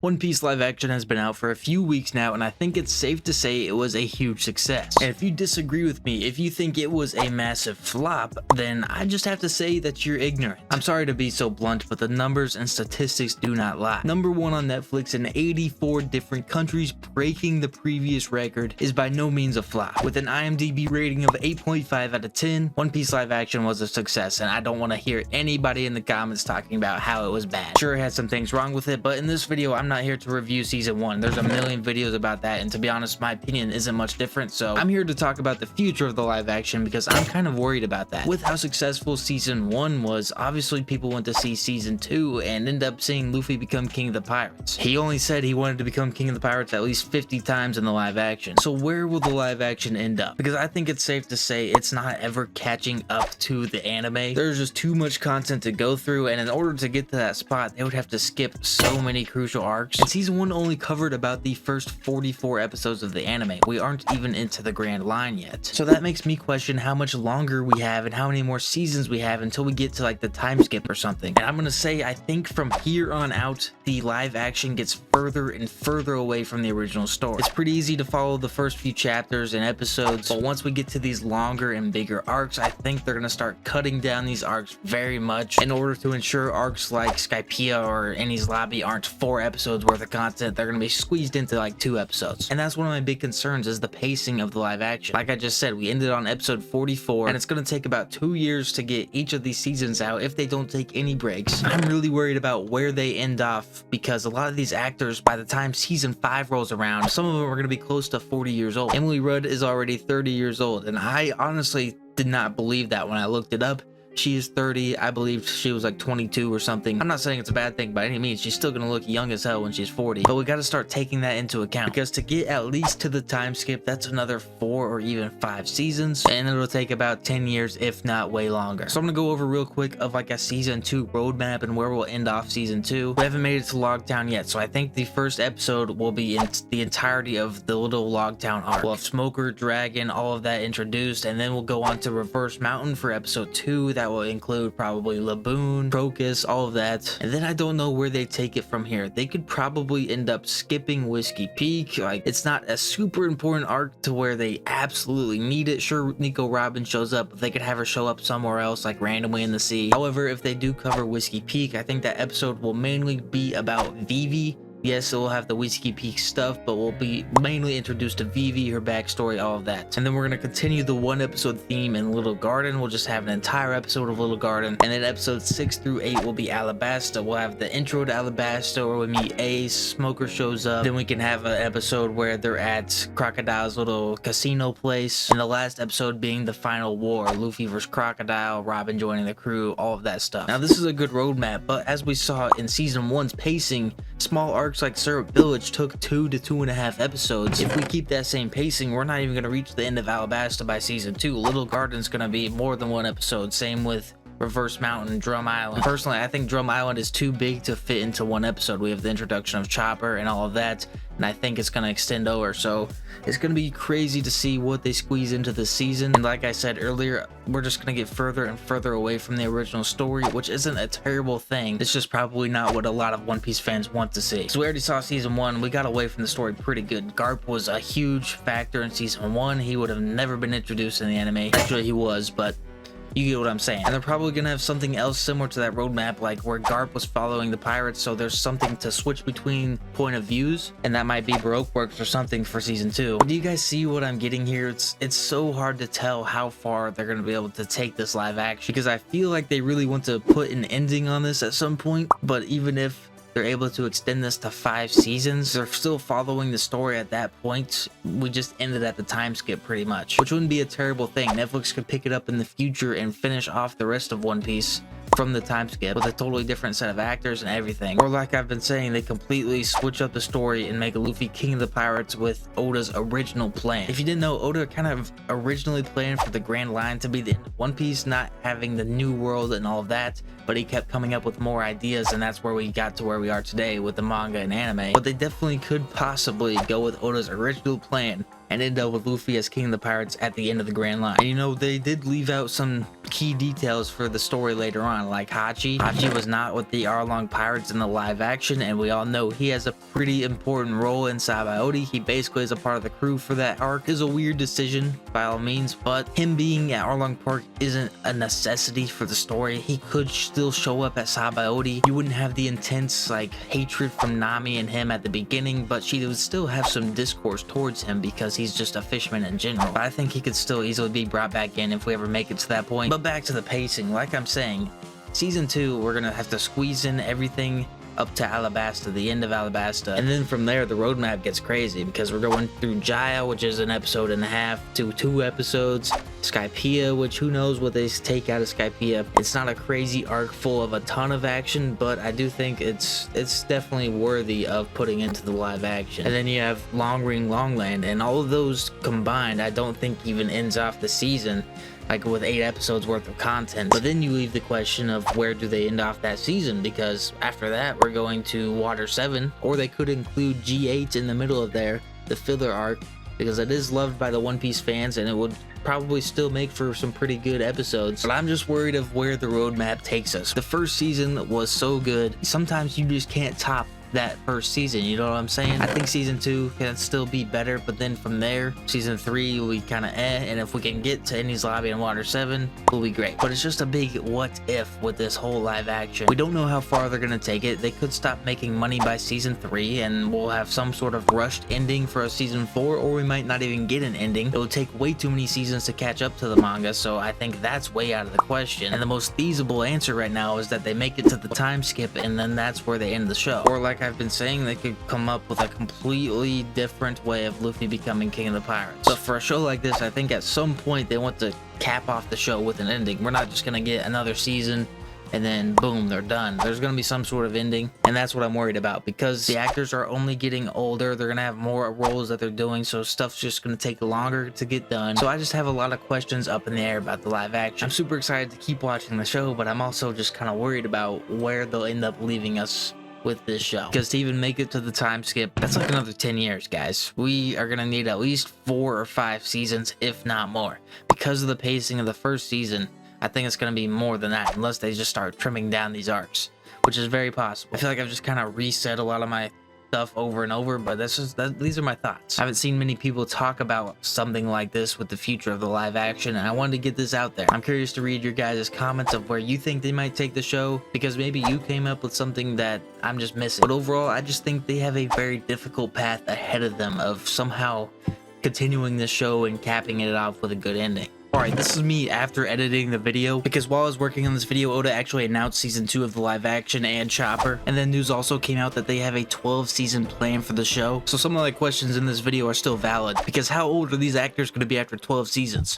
One Piece live action has been out for a few weeks now, and I think it's safe to say it was a huge success. And if you disagree with me, if you think it was a massive flop, then I just have to say that you're ignorant. I'm sorry to be so blunt, but the numbers and statistics do not lie. Number one on Netflix in 84 different countries, breaking the previous record, is by no means a flop. With an IMDb rating of 8.5 out of 10, One Piece live action was a success, and I don't want to hear anybody in the comments talking about how it was bad. Sure, it had some things wrong with it, but in this video, I'm not here to review season 1. There's a million videos about that, and to be honest, my opinion isn't much different, so I'm here to talk about the future of the live action because I'm kind of worried about that. With how successful season 1 was, obviously people went to see season 2 and end up seeing Luffy become king of the pirates. He only said he wanted to become king of the pirates at least 50 times in the live action. So where will the live action end up? Because I think it's safe to say it's not ever catching up to the anime. There's just too much content to go through, and in order to get to that spot, they would have to skip so many crucial arcs. And season 1 only covered about the first 44 episodes of the anime. We aren't even into the grand line yet. So that makes me question how much longer we have and how many more seasons we have until we get to like the time skip or something. And I'm gonna say I think from here on out, the live action gets further and further away from the original story. It's pretty easy to follow the first few chapters and episodes, but once we get to these longer and bigger arcs, I think they're gonna start cutting down these arcs very much in order to ensure arcs like Skypiea or Enies Lobby aren't 4 episodes worth of content. They're gonna be squeezed into like 2 episodes. And that's one of my big concerns, is the pacing of the live action. Like I just said, we ended on episode 44, and it's gonna take about 2 years to get each of these seasons out if they don't take any breaks. I'm really worried about where they end off, because a lot of these actors, by the time season 5 rolls around, some of them are gonna be close to 40 years old. Emily Rudd is already 30 years old, and I honestly did not believe that when I looked it up. She is 30. I believe she was like 22 or something. I'm not saying it's a bad thing by any means. She's still gonna look young as hell when she's 40. But we gotta start taking that into account, because to get at least to the time skip, that's another 4 or even 5 seasons, and it'll take about 10 years, if not way longer. So I'm gonna go over real quick of like a season 2 roadmap and where we'll end off season 2. We haven't made it to Logtown yet, so I think the first episode will be in the entirety of the little Logtown arc. We'll have Smoker, Dragon, all of that introduced, and then we'll go on to Reverse Mountain for episode 2. That will include probably Laboon, Crocus, all of that. And then I don't know where they take it from here. They could probably end up skipping Whiskey Peak. Like, it's not a super important arc to where they absolutely need it. Sure, Nico Robin shows up, but they could have her show up somewhere else, like randomly in the sea. However, if they do cover Whiskey Peak, I think that episode will mainly be about Vivi. Yes, it will have the Whiskey Peak stuff, but we'll be mainly introduced to Vivi, her backstory, all of that. And then we're going to continue the 1 episode theme in Little Garden. We'll just have an entire episode of Little Garden. And then episodes 6 through 8 will be Alabasta. We'll have the intro to Alabasta where we meet Ace, Smoker shows up. Then we can have an episode where they're at Crocodile's little casino place. And the last episode being the final war, Luffy versus Crocodile, Robin joining the crew, all of that stuff. Now, this is a good roadmap, but as we saw in season 1's pacing, small arcs like Syrup Village took 2 to 2.5 episodes. If we keep that same pacing, we're not even going to reach the end of Alabasta by season 2. Little Garden's going to be more than 1 episode. Same with Reverse Mountain, Drum Island. Personally, I think Drum Island is too big to fit into 1 episode. We have the introduction of Chopper and all of that, and I think it's going to extend over. So it's going to be crazy to see what they squeeze into this season. And like I said earlier, we're just going to get further and further away from the original story, which isn't a terrible thing. It's just probably not what a lot of One Piece fans want to see. So we already saw season 1. We got away from the story pretty good. Garp was a huge factor in season 1. He would have never been introduced in the anime. Actually, he was, but you get what I'm saying. And they're probably gonna have something else similar to that roadmap, like where Garp was following the pirates, so there's something to switch between point of views, and that might be Baroque Works or something for season 2. Do you guys see what I'm getting here? It's so hard to tell how far they're gonna be able to take this live action, because I feel like they really want to put an ending on this at some point, but even if they're able to extend this to 5 seasons, they're still following the story at that point. We just ended at the time skip pretty much, which wouldn't be a terrible thing. Netflix could pick it up in the future and finish off the rest of One Piece from the time skip with a totally different set of actors and everything. Or like I've been saying, they completely switch up the story and make Luffy king of the pirates with Oda's original plan. If you didn't know, Oda kind of originally planned for the Grand Line to be the end of One Piece, not having the new world and all of that, but he kept coming up with more ideas, and that's where we got to where we are today with the manga and anime. But they definitely could possibly go with Oda's original plan and end up with Luffy as king of the pirates at the end of the Grand Line. And you know, they did leave out some key details for the story later on, like Hachi. Hachi was not with the Arlong Pirates in the live action, and we all know he has a pretty important role in Sabaody. He basically is a part of the crew for that arc. Is a weird decision by all means, but him being at Arlong Park isn't a necessity for the story. He could still show up at Sabaody. You wouldn't have the intense like hatred from Nami and him at the beginning, but she would still have some discourse towards him because he's just a fisherman in general. But I think he could still easily be brought back in if we ever make it to that point. But back to the pacing, like I'm saying, season 2, we're gonna have to squeeze in everything up to Alabasta, the end of Alabasta, and then from there the roadmap gets crazy because we're going through Jaya, which is an episode and a half to 2 episodes, Skypiea, which who knows what they take out of Skypiea. It's not a crazy arc full of a ton of action, but I do think it's definitely worthy of putting into the live action. And then you have Long Ring Longland, and all of those combined I don't think even ends off the season, like with 8 episodes worth of content. But then you leave the question of where do they end off that season, because after that we're going to Water 7, or they could include G8 in the middle of there, the filler arc, because it is loved by the One Piece fans and it would probably still make for some pretty good episodes. But I'm just worried of where the roadmap takes us. The first season was so good, sometimes you just can't top that first season, you know what I'm saying? I think season 2 can still be better, but then from there, season 3 will be kind of and if we can get to Enies Lobby and Water 7, will be great. But it's just a big what if with this whole live action. We don't know how far they're gonna take it. They could stop making money by season 3 and we'll have some sort of rushed ending for a season 4, or we might not even get an ending. It will take way too many seasons to catch up to the manga, so I think that's way out of the question. And the most feasible answer right now is that they make it to the time skip and then that's where they end the show. Or like I've been saying, they could come up with a completely different way of Luffy becoming King of the Pirates. But for a show like this, I think at some point they want to cap off the show with an ending. We're not just gonna get another season and then boom, they're done. There's gonna be some sort of ending, and that's what I'm worried about, because the actors are only getting older. They're gonna have more roles that they're doing, so stuff's just gonna take longer to get done. So I just have a lot of questions up in the air about the live action. I'm super excited to keep watching the show, but I'm also just kind of worried about where they'll end up leaving us with this show, because to even make it to the time skip, that's like another 10 years, guys. We are gonna need at least 4 or 5 seasons, if not more. Because of the pacing of the first season, I think it's gonna be more than that, unless they just start trimming down these arcs, which is very possible. I feel like I've just kind of reset a lot of my stuff over and over, but these are my thoughts. I haven't seen many people talk about something like this with the future of the live action, and I wanted to get this out there. I'm curious to read your guys' comments of where you think they might take the show, because maybe you came up with something that I'm just missing. But overall, I just think they have a very difficult path ahead of them of somehow continuing the show and capping it off with a good ending. Alright, this is me after editing the video, because while I was working on this video, Oda actually announced season 2 of the live action and Chopper, and then news also came out that they have a 12 season plan for the show. So some of the questions in this video are still valid, because how old are these actors going to be after 12 seasons?